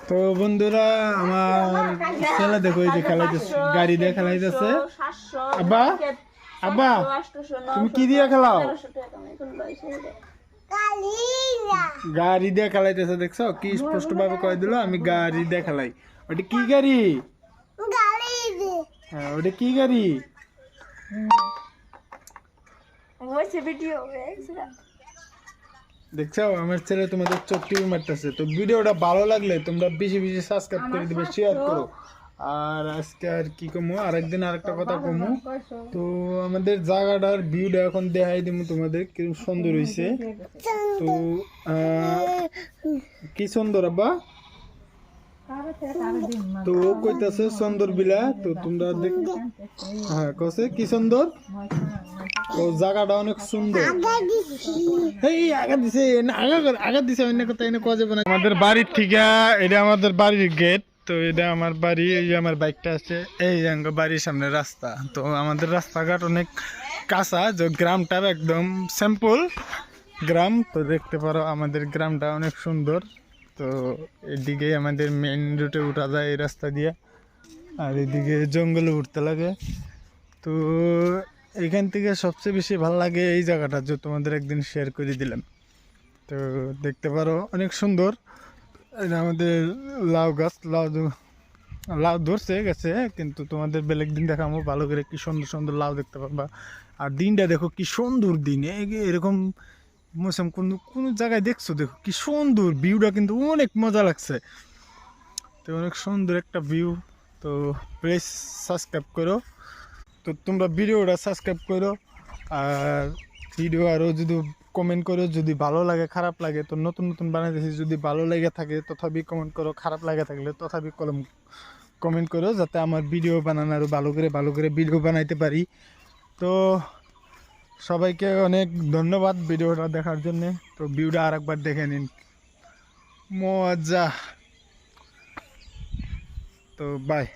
তো বন্ধুরা আমার ছেলে দেখো এই যে খেলাইতেছে, গাড়ি দিয়ে খেলাইতেছে। আব্বা আব্বা তুমি কি দিয়ে খেলাও? গাড়ি দিয়ে খেলাইতেছে, দেখছো কি স্পষ্ট ভাবে কয়ে দিল আমি গাড়ি দিয়ে খেলাই। ওটা কি গাড়ি? হ্যাঁ ওটা কি গাড়ি? দেখছো আমার ছেলে তোমাদের চোখটি মারতেছে। তো ভিডিওটা ভালো লাগলে তোমরা বেশি বেশি সাবস্ক্রাইব করে দিবে, শেয়ার করো। আর আজকে আর কি কমো, আরেকদিন আরেকটা কথা কমো। তো আমাদের জায়গাটার ভিউটা এখন দেখাই দিব তোমাদের, কি সুন্দর হয়েছে। তো কি সুন্দর আব্বা, তো কইতাছে সুন্দর বিলা। তো তোমরা দেখ, হ্যাঁ কসে কি সুন্দর। তো জায়গাটা অনেক সুন্দর। এই আগা দিছে না, আগা দিছে অন্য কথা এনে কোয়া যাবে না। আমাদের বাড়ির থেকে এটা আমাদের বাড়ির গেট। তো এটা আমার বাড়ি, এই যে আমার বাইকটা আছে, এই বাড়ির সামনে রাস্তা। তো আমাদের রাস্তাঘাট অনেক কাঁচা, যে গ্রামটা একদম সিম্পল গ্রাম। তো দেখতে পারো আমাদের গ্রামটা অনেক সুন্দর। তো এদিকে আমাদের মেইন রুটে উঠা যায় এই রাস্তা দিয়ে, আর এদিকে জঙ্গলে উঠতে লাগে। তো এখান থেকে সবচেয়ে বেশি ভালো লাগে এই জায়গাটা, যে তোমাদের একদিন শেয়ার করে দিলাম। তো দেখতে পারো অনেক সুন্দর। এটা আমাদের লাউ গাছ, লাউ ধরছে গেছে, কিন্তু তোমাদের বেলেগ দিন দেখাবো ভালো করে। কি সুন্দর সুন্দর লাউ দেখতে পারবা। আর দিনটা দেখো কি সুন্দর দিন, এরকম মৌসুম কোনো কোনো জায়গায় দেখছো, দেখো কি সুন্দর ভিউটা, কিন্তু অনেক মজা লাগছে। তো অনেক সুন্দর একটা ভিউ। তো প্লিজ সাবস্ক্রাইব করো। তো তোমরা ভিডিওটা সাবস্ক্রাইব করো, আর ভিডিও আরও যদি কমেন্ট করো, যদি ভালো লাগে খারাপ লাগে। তো নতুন নতুন বানাইতেছি, যদি ভালো লেগে থাকে তথাপি কমেন্ট করো, খারাপ লাগে থাকলে তথাপি কমেন্ট করো, যাতে আমার ভিডিও বানানো আরও ভালো করে ভিডিও বানাইতে পারি। তো সবাইকে অনেক ধন্যবাদ ভিডিওটা দেখার জন্যে। তো ভিডিওটা আরেকবার দেখে নিন, মজা। তো বাই।